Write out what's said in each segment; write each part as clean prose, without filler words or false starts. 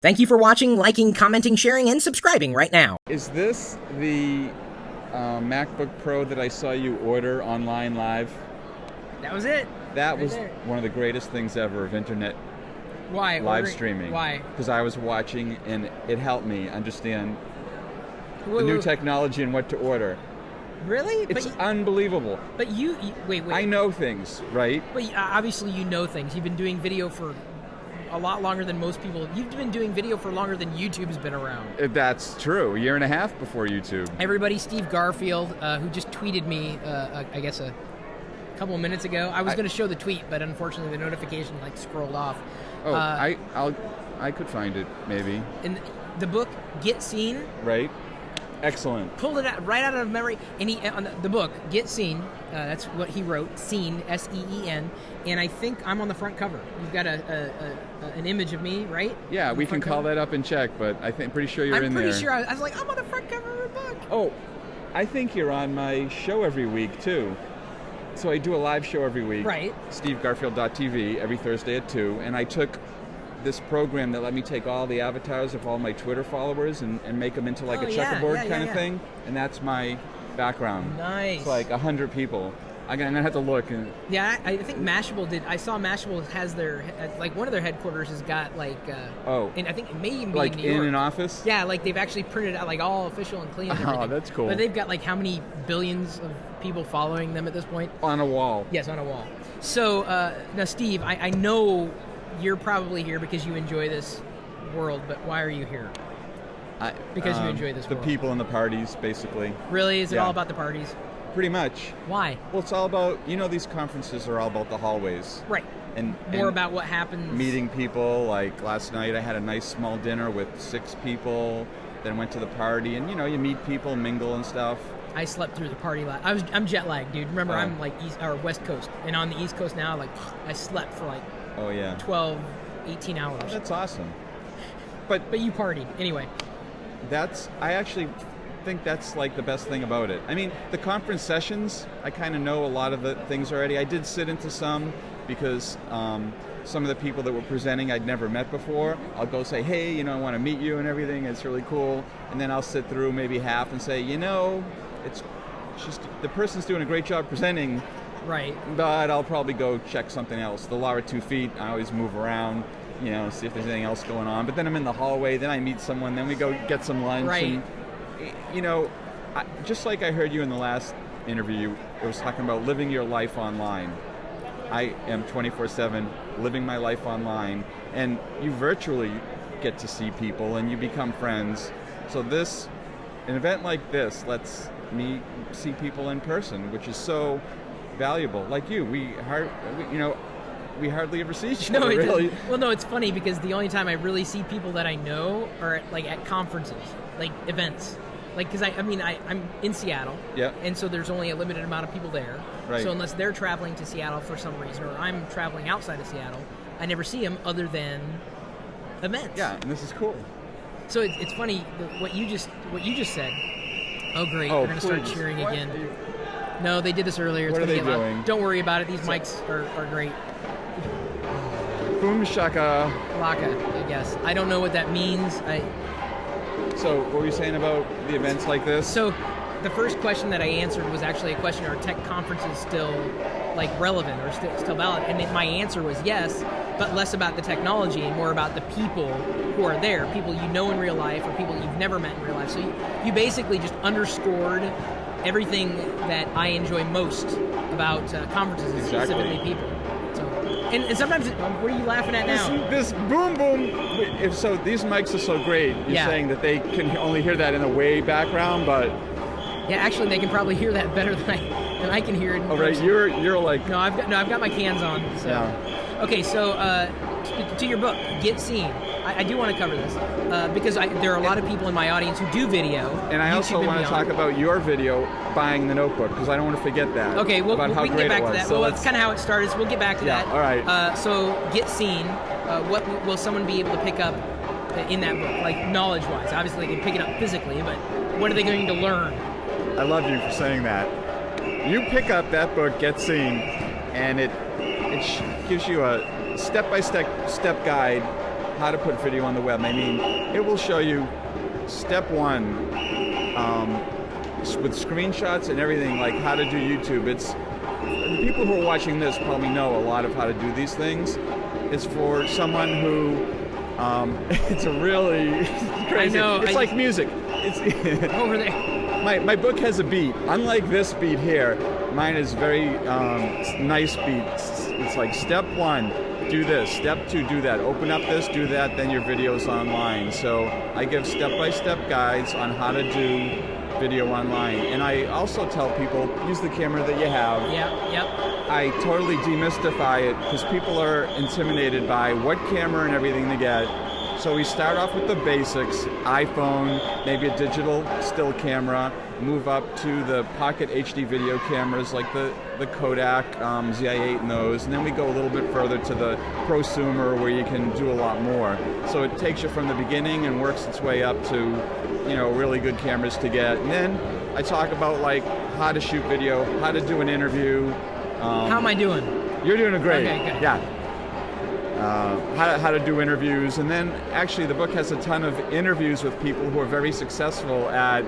Thank you for watching, liking, commenting, sharing, and subscribing right now. Is this the MacBook Pro that I saw you order online live? That was it. That right was there. One of the greatest things ever of internet Why? live streaming. Why? Because I was watching and it helped me understand Wait, the new wait. technology and what to order. Really? It's unbelievable. But you wait. I know things, right? But obviously you know things. You've been doing video for a lot longer than most people. You've been doing video for longer than YouTube's been around. That's true. A year and a half before YouTube. Everybody, Steve Garfield, who just tweeted me, I guess a couple of minutes ago. I was going to show the tweet, but unfortunately the notification scrolled off. Oh, I could find it maybe. In the book Get Seen. Right. Excellent. Pulled it right out of memory, and he on the book Get Seen. That's what he wrote. Seen, S-E-E-N, and I think I'm on the front cover. You've got an image of me, right? Yeah, we can call that up and check, but I'm pretty sure you're in there. I'm pretty sure. I was like, I'm on the front cover of the book. Oh, I think you're on my show every week too. So I do a live show every week. Right. SteveGarfield.tv every Thursday at 2, and I took this program that let me take all the avatars of all my Twitter followers and make them into like a checkerboard kind of thing, and that's my background. Nice. It's like 100 people. I'm gonna have to look. And yeah, I think Mashable did. I saw Mashable has their one of their headquarters has got and I think it may even be like in New York. an office. Yeah, they've actually printed out all official and clean. And everything. Oh, that's cool. But they've got how many billions of people following them at this point? On a wall. Yes, on a wall. So now, Steve, I know you're probably here because you enjoy this world, but why are you here? Because you enjoy this world. The people and the parties, basically. Really? Is it all about the parties? Pretty much. Why? Well, it's all about, these conferences are all about the hallways. Right. And more about what happens. Meeting people. Like last night I had a nice small dinner with 6 people, then went to the party, and you meet people, mingle and stuff. I slept through the party I'm jet lagged, dude. Remember, I'm East or West Coast, and on the East Coast now, I slept for 12, 18 hours. Oh, that's awesome. But you partied anyway. I actually think that's the best thing about it. I mean, the conference sessions, I kind of know a lot of the things already. I did sit into some because some of the people that were presenting I'd never met before. I'll go say, hey, I want to meet you and everything. It's really cool. And then I'll sit through maybe half and say, it's just the person's doing a great job presenting. Right. But I'll probably go check something else. The law at 2 feet, I always move around, see if there's anything else going on. But then I'm in the hallway, then I meet someone, then we go get some lunch. Right. And, just like I heard you in the last interview, it was talking about living your life online. I am 24/7 living my life online, and you virtually get to see people and you become friends. So an event like this lets me see people in person, which is so valuable. Like you, we hardly ever see each other. Really. Well, no, it's funny because the only time I really see people that I know are at conferences, events. Because I'm in Seattle, and so there's only a limited amount of people there. Right. So unless they're traveling to Seattle for some reason, or I'm traveling outside of Seattle, I never see them other than events. Yeah, and this is cool. So it's funny what you just said. Oh, great! Oh, they're gonna start cheering again. No, they did this earlier. What are they get loud. doing? Don't worry about it. These mics are great. Boom shaka. Laka, I guess. I don't know what that means. So what were you saying about the events like this? So the first question that I answered was actually a question: are tech conferences still relevant or still valid? And my answer was yes, but less about the technology and more about the people who are there, people you know in real life or people you've never met in real life. So you basically just underscored everything that I enjoy most about conferences, specifically people. And sometimes, what are you laughing at now? This boom boom. So these mics are so great. You're saying that they can only hear that in the way background, but yeah, actually, they can probably hear that better than I can hear it. Oh, right. You're like no, I've got my cans on. So. Yeah. Okay, so to your book, Get Seen. I do want to cover this because there are a lot of people in my audience who do video. And I also want to talk about your video, buying the notebook, because I don't want to forget that. Okay, we can get back to that. So well, that's kind of how it started, so we'll get back to that. All right. So, Get Seen, what will someone be able to pick up in that book, knowledge-wise? Obviously, they can pick it up physically, but what are they going to learn? I love you for saying that. You pick up that book, Get Seen, and it gives you a step-by-step guide how to put video on the web. I mean, it will show you step one with screenshots and everything, like how to do YouTube. It's the people who are watching this probably know a lot of how to do these things. It's for someone who it's a really crazy. I know, it's like music. It's over there. My book has a beat. Unlike this beat here, mine is very nice beats. It's like step one, do this. Step two, do that. Open up this, do that, then your video's online. So I give step-by-step guides on how to do video online. And I also tell people, use the camera that you have. Yep. I totally demystify it because people are intimidated by what camera and everything to get. So we start off with the basics, iPhone, maybe a digital still camera, move up to the pocket HD video cameras like the Kodak ZI-8 and those, and then we go a little bit further to the prosumer where you can do a lot more. So it takes you from the beginning and works its way up to, you know, really good cameras to get. And then I talk about like how to shoot video, how to do an interview. How am I doing? You're doing great. Okay, good. Yeah. How to do interviews, and then actually the book has a ton of interviews with people who are very successful at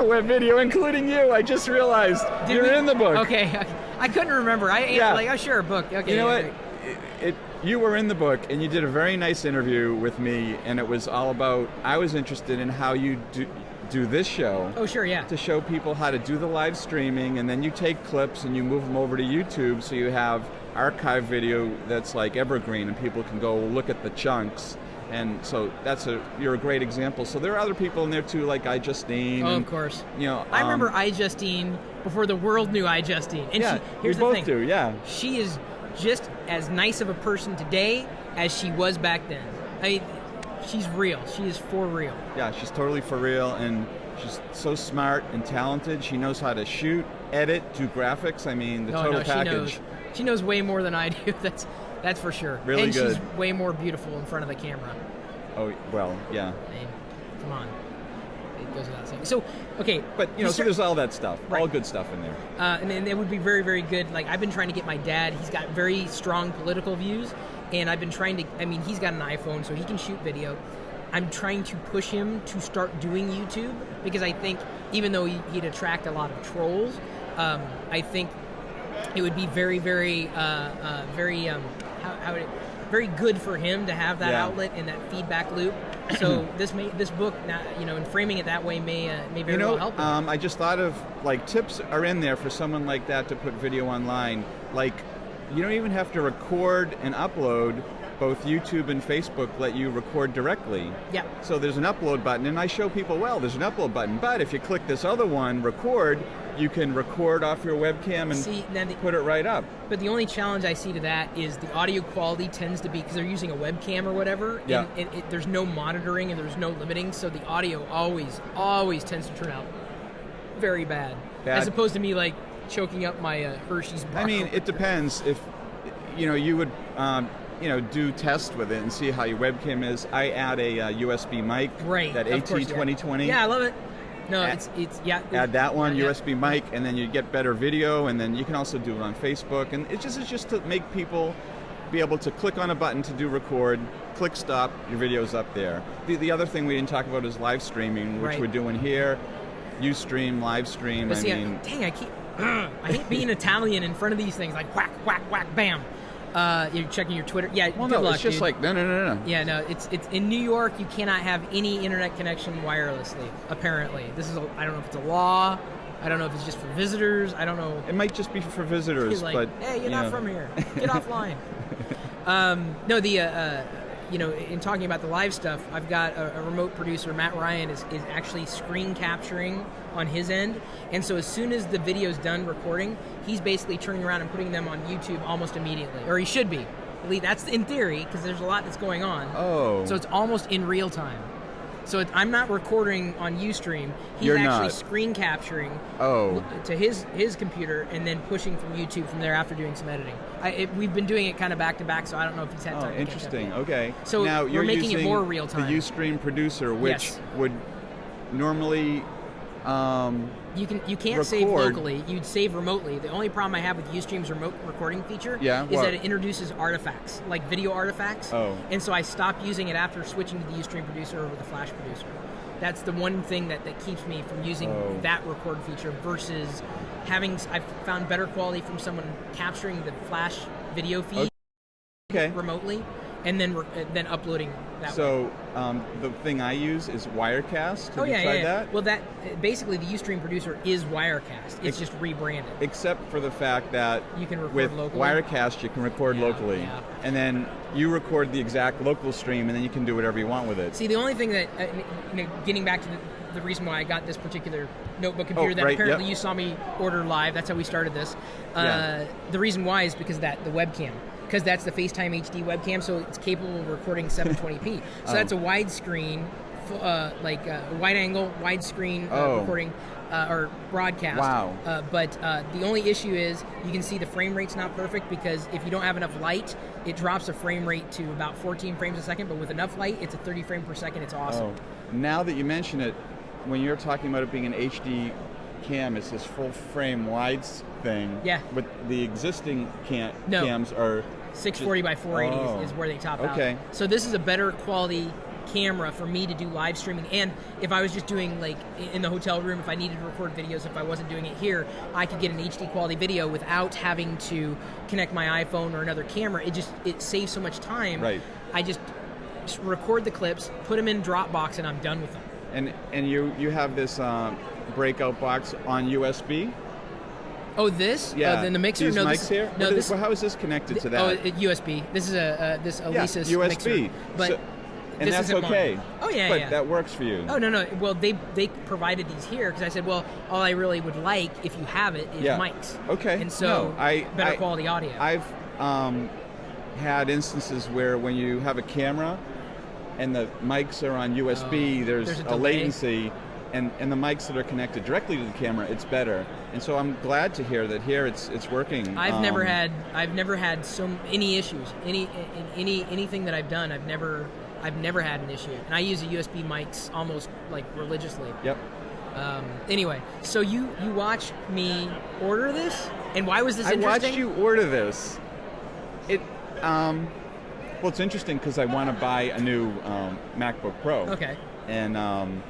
web video, including you. I just realized you're in the book. Okay, I couldn't remember. Oh sure, a book. Okay. You know what? You were in the book, and you did a very nice interview with me, and it was all about, I was interested in how you do this show. Oh, sure, yeah. To show people how to do the live streaming, and then you take clips and you move them over to YouTube, so you have archive video that's like evergreen, and people can go look at the chunks. And so you're a great example. So there are other people in there too, like iJustine. Oh, of course. You know, I remember iJustine before the world knew iJustine. And yeah, here's we the both thing. do. Yeah. She is just as nice of a person today as she was back then. I mean, she's real. She is for real. Yeah, she's totally for real, and she's so smart and talented. She knows how to shoot, edit, do graphics. I mean, the total package. She knows way more than I do. That's for sure. Really and good. She's way more beautiful in front of the camera. Oh, well, yeah. I mean, come on. It goes without saying. So, okay. But, so there's all that stuff. Right. All good stuff in there. And it would be very, very good. Like, I've been trying to get my dad, he's got very strong political views, and I've been trying to, I mean, he's got an iPhone, so he can shoot video. I'm trying to push him to start doing YouTube, because I think, even though he'd attract a lot of trolls, I think it would be very, very, very good for him to have that outlet and that feedback loop. So this book, and framing it that way may very well help him. I just thought of like tips are in there for someone like that to put video online. Like, you don't even have to record and upload. Both YouTube and Facebook let you record directly. Yeah. So there's an upload button, and I show people, well, there's an upload button, but if you click this other one, record, you can record off your webcam and put it right up. But the only challenge I see to that is the audio quality tends to be, because they're using a webcam or whatever, yeah. and there's no monitoring and there's no limiting, so the audio always tends to turn out very bad. As opposed to me like choking up my Hershey's bar. I mean, it depends. If you would do tests with it and see how your webcam is. I add a USB mic, right? That AT2020. Yeah, I love it. No, it's add that one USB mic, and then you get better video, and then you can also do it on Facebook, and it's just to make people be able to click on a button to do record, click stop, your video's up there. The other thing we didn't talk about is live streaming, which we're doing here. Ustream, live stream. But I hate being Italian in front of these things, like whack, whack, whack, bam. You're checking your Twitter. Yeah, well, good no, luck, it's just dude. like no. Yeah, no, it's in New York. You cannot have any internet connection wirelessly. Apparently, I don't know if it's a law. I don't know if it's just for visitors. I don't know. It might just be for visitors, like, but hey, you're not from here. Get offline. In talking about the live stuff, I've got a remote producer, Matt Ryan, is actually screen capturing on his end, and so as soon as the video's done recording, he's basically turning around and putting them on YouTube almost immediately, or he should be. At least that's in theory, because there's a lot that's going on. Oh. So it's almost in real time. So I'm not recording on Ustream. He's actually screen capturing to his computer and then pushing from YouTube from there after doing some editing. We've been doing it kind of back to back, so I don't know if he's had time. Oh, interesting. Okay. So now we're making it more real time. The Ustream producer, which would normally You can't save locally. You'd save remotely. The only problem I have with Ustream's remote recording feature is that it introduces artifacts, like video artifacts. Oh. And so I stopped using it after switching to the Ustream producer over the Flash producer. That's the one thing that keeps me from using that record feature versus I've found better quality from someone capturing the Flash video feed remotely and then uploading that way. The thing I use is Wirecast. Have you tried that? Well, basically the Ustream producer is Wirecast. It's just rebranded. Except for the fact that you can record with locally. Wirecast you can record locally. Yeah. And then you record the exact local stream and then you can do whatever you want with it. See, the only thing that, getting back to the reason why I got this particular notebook computer that apparently you saw me order live, that's how we started this. The reason why is because the webcam. Because that's the FaceTime HD webcam, so it's capable of recording 720p. So that's a widescreen, wide-angle, widescreen recording or broadcast. Wow. But the only issue is you can see the frame rate's not perfect because if you don't have enough light, it drops the frame rate to about 14 frames a second, but with enough light, it's a 30 frame per second. It's awesome. Now that you mention it, when you're talking about it being an HD cam, it's this full frame wide thing. Yeah. But the existing cams are 640 by 480 is where they top out. Okay. So this is a better quality camera for me to do live streaming, and if I was just doing like in the hotel room, if I needed to record videos, if I wasn't doing it here, I could get an HD quality video without having to connect my iPhone or another camera. It saves so much time. Right. I just record the clips, put them in Dropbox, and I'm done with them. And you have this breakout box on USB. Oh, this? Yeah. Then the mixer? These mics here? No, how is this connected to that? USB. This is this Alesis USB. Mixer. But and that's okay. Mine. Oh yeah, but that works for you. Oh no. Well, they provided these here because I said, well, all I really would like if you have it is mics. Okay. And so better quality audio. I've had instances where when you have a camera and the mics are on USB, there's a latency. And the mics that are connected directly to the camera, it's better. And so I'm glad to hear that here it's working. I've never had any issues. Anything that I've done, I've never had an issue. And I use the USB mics almost like religiously. Yep. Anyway, so you watch me order this, and why was this interesting? I watched you order this. Well, it's interesting because I want to buy a new MacBook Pro. Okay. And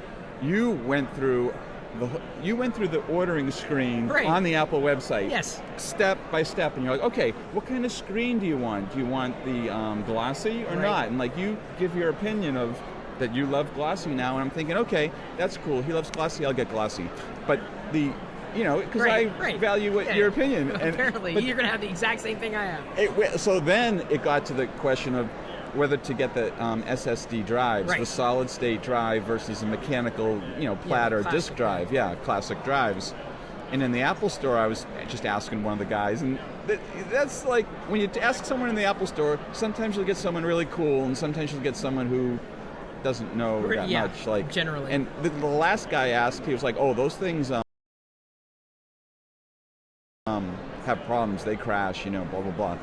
you went through the ordering screen on the Apple website. Yes. Step by step, and you're like, okay, what kind of screen do you want? Do you want the glossy or not? And like you give your opinion of that you love glossy now, and I'm thinking, okay, that's cool. He loves glossy, I'll get glossy. But because I value your opinion. And, apparently, you're going to have the exact same thing I have. So then it got to the question of whether to get the SSD drives, the solid state drive versus a mechanical, platter or disk drive. Yeah, classic drives. And in the Apple Store, I was just asking one of the guys, and that's like when you ask someone in the Apple Store, sometimes you'll get someone really cool, and sometimes you'll get someone who doesn't know that much. Like generally. And the last guy asked, he was like, "Oh, those things have problems. They crash. Blah blah blah."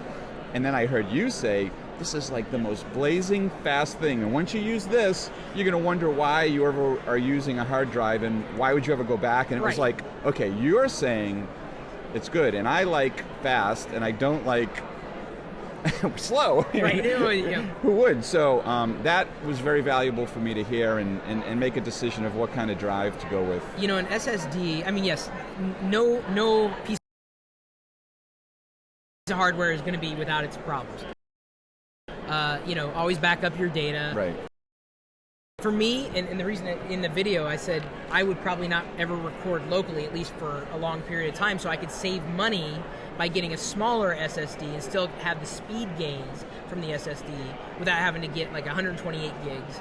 And then I heard you say, this is like the most blazing fast thing. And once you use this, you're going to wonder why you ever are using a hard drive and why would you ever go back? And it was like, okay, you're saying it's good. And I like fast and I don't like slow. Right. Who would? So that was very valuable for me to hear and make a decision of what kind of drive to go with. An SSD, I mean, yes, no piece of hardware is going to be without its problems. Always back up your data. Right. For me, and the reason that in the video I said I would probably not ever record locally, at least for a long period of time, so I could save money by getting a smaller SSD and still have the speed gains from the SSD without having to get like 128 gigs,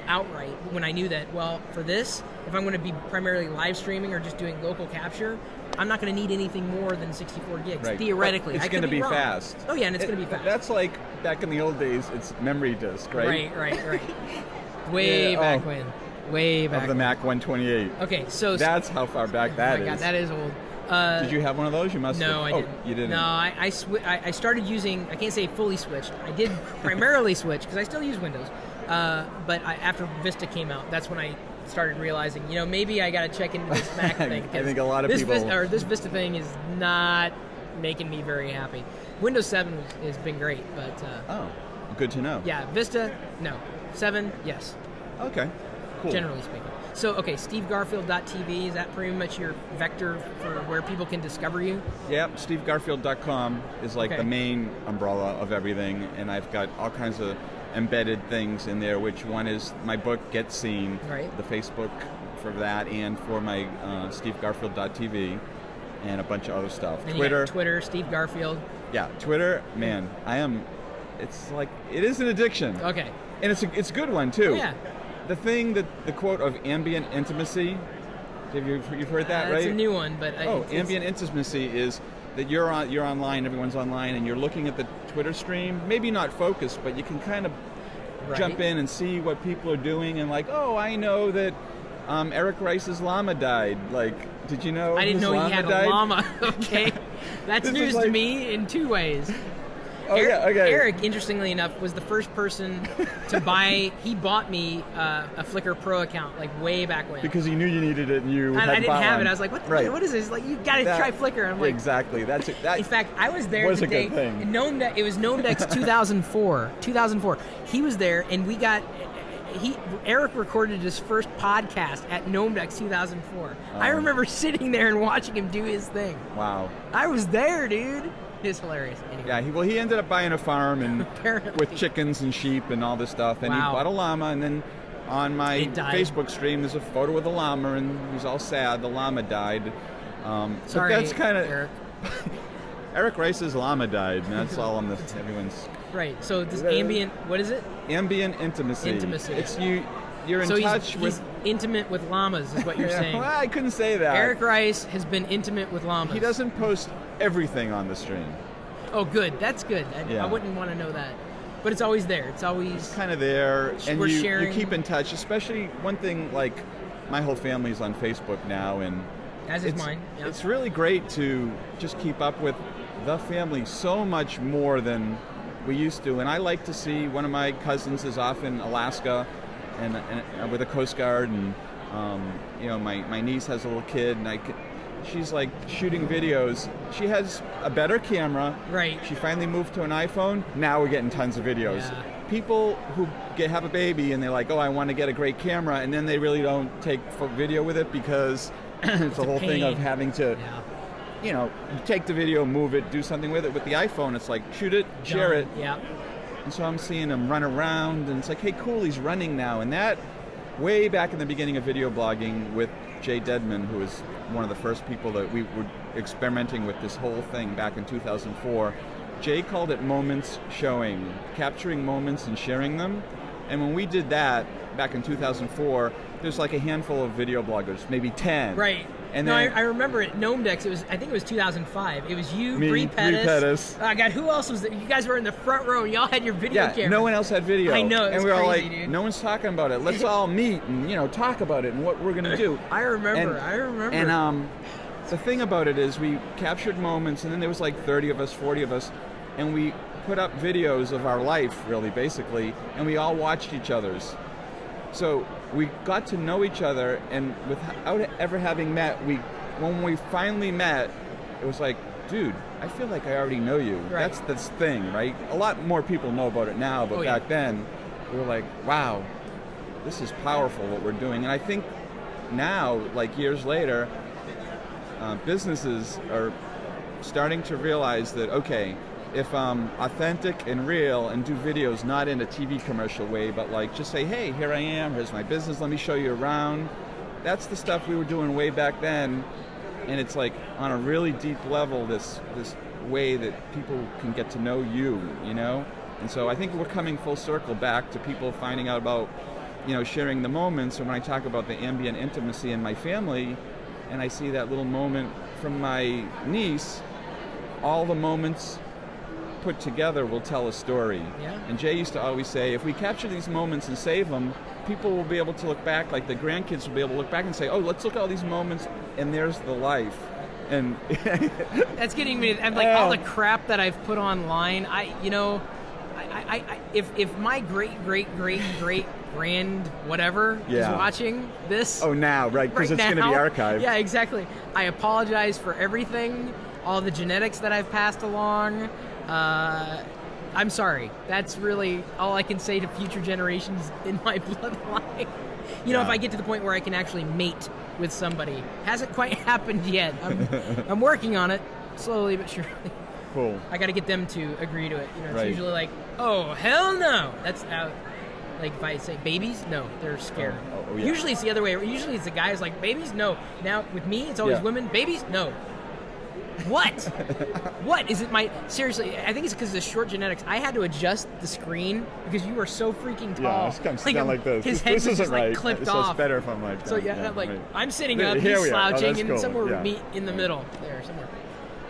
outright. When I knew that, well, for this, if I'm going to be primarily live streaming or just doing local capture, I'm not going to need anything more than 64 gigs, theoretically. But it's going to be fast. Oh, yeah, and it's going to be fast. That's like back in the old days, it's memory disk, right? Right. Way back when. Way back of the Mac 128. Okay, so... That's how far back that is. Oh, my God, that is old. Did you have one of those? You must have. No, I didn't. You didn't? No, I started using... I can't say fully switched. I did primarily switch, because I still use Windows. But after Vista came out, that's when I started realizing, maybe I got to check into this Mac thing. I think a lot of people... this Vista thing is not making me very happy. Windows 7 has been great, but... oh, good to know. Yeah, Vista, no. 7, yes. Okay, cool. Generally speaking. So, okay, stevegarfield.tv, is that pretty much your vector for where people can discover you? Yep, stevegarfield.com is like the main umbrella of everything, and I've got all kinds of embedded things in there, which one is my book, Get Seen, the Facebook for that, and for my stevegarfield.tv, and a bunch of other stuff. And Twitter, Steve Garfield. Yeah, Twitter, man, it is an addiction. Okay. And it's a good one, too. Oh, yeah. The thing the quote of ambient intimacy, you've heard that, right? It's a new one, but... ambient intimacy is that you're online, everyone's online, and you're looking at the Twitter stream, maybe not focused, but you can kind of jump in and see what people are doing, and like, oh, I know that Eric Rice's llama died. Like, did you know I didn't know he had a llama. Okay. That's news to me in two ways. Oh, okay. Eric, interestingly enough, was the first person to buy. He bought me a Flickr Pro account, like way back when. Because he knew you needed it, and I didn't have it. I was like, what is this? Like, you got to try Flickr. And I'm like, exactly. That. In fact, I was there was the a day. Good thing. It was GnomeDex 2004. 2004. He was there, and we got. Eric recorded his first podcast at GnomeDex 2004. I remember sitting there and watching him do his thing. Wow. I was there, dude. It's hilarious. Anyway. Yeah, he ended up buying a farm and with chickens and sheep and all this stuff, and he bought a llama, and then on my Facebook stream there's a photo of the llama, and he's all sad the llama died. Sorry, that's kind of Eric. Eric Rice's llama died, and that's all on this. Everyone's right. So this ambient, what is it? Ambient intimacy. It's you're in touch with. He's intimate with llamas, is what you're saying. Well, I couldn't say that. Eric Rice has been intimate with llamas. He doesn't post everything on the stream. Oh, good. That's good. I wouldn't want to know that. But it's always there. It's always kind of there. And sharing. You keep in touch, especially one thing, like my whole family's on Facebook now. And as is mine. Yep. It's really great to just keep up with the family so much more than we used to. And I like to see one of my cousins is off in Alaska and with the Coast Guard, and my niece has a little kid, and she's like shooting videos. She has a better camera. Right. She finally moved to an iPhone. Now we're getting tons of videos. Yeah. People who have a baby and they're like, oh, I want to get a great camera, and then they really don't take video with it because it's a whole thing of having to, take the video, move it, do something with it. With the iPhone, it's like shoot it, share it. Yeah. And so I'm seeing him run around, and it's like, hey, cool, he's running now. And that, way back in the beginning of video blogging with Jay Dedman, who was one of the first people that we were experimenting with this whole thing back in 2004, Jay called it moments showing, capturing moments and sharing them. And when we did that back in 2004, there's like a handful of video bloggers, maybe 10. Right. And I remember at GnomeDex, I think it was 2005. It was you, Bree Pettis. Oh, God, who else was there? You guys were in the front row, and y'all had your video camera. No one else had video. I know, and we were all like, dude. No one's talking about it. Let's all meet and talk about it and what we're going to do. I remember. And the thing about it is we captured moments, and then there was like 30 of us, 40 of us, and we put up videos of our life, really, basically, and we all watched each other's. So we got to know each other, and without ever having met, when we finally met, it was like, dude, I feel like I already know you. Right. That's this thing, right? A lot more people know about it now, but back then, we were like, wow, this is powerful what we're doing. And I think now, like years later, businesses are starting to realize that, okay, if I'm authentic and real and do videos not in a TV commercial way, but like just say, hey, here I am, here's my business, let me show you around. That's the stuff we were doing way back then, and it's like on a really deep level, this way that people can get to know you, And so I think we're coming full circle back to people finding out about, sharing the moments. And when I talk about the ambient intimacy in my family, and I see that little moment from my niece, all the moments put together will tell a story. Yeah. And Jay used to always say, if we capture these moments and save them, people will be able to look back, like the grandkids will be able to look back and say, oh, let's look at all these moments, and there's the life. And that's getting me, and like all the crap that I've put online, I if my great grand whatever is watching this. Oh, now, right, because it's going to be archived. Yeah, exactly. I apologize for everything, all the genetics that I've passed along. I'm sorry. That's really all I can say to future generations in my bloodline. You know, if I get to the point where I can actually mate with somebody. Hasn't quite happened yet. I'm working on it, slowly but surely. Cool. I got to get them to agree to it. You know, it's usually like, oh, hell no. That's how, like, if I say babies, no, they're scared. Yeah. Usually it's the other way. Usually it's the guys like, babies, no. Now, with me, it's always women, babies, no. What? What? Is it my... Seriously, I think it's because of the short genetics. I had to adjust the screen because you are so freaking tall. Yeah, it's kind of down like this. His head was isn't just, like, right. clipped so off. It's better if I'm like... So, I'm sitting up, he's slouching, and somewhere we meet in the middle. There, somewhere.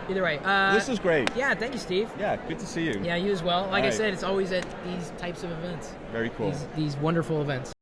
Either way. This is great. Yeah, thank you, Steve. Yeah, good to see you. Yeah, you as well. Like I said, it's always at these types of events. Very cool. These wonderful events.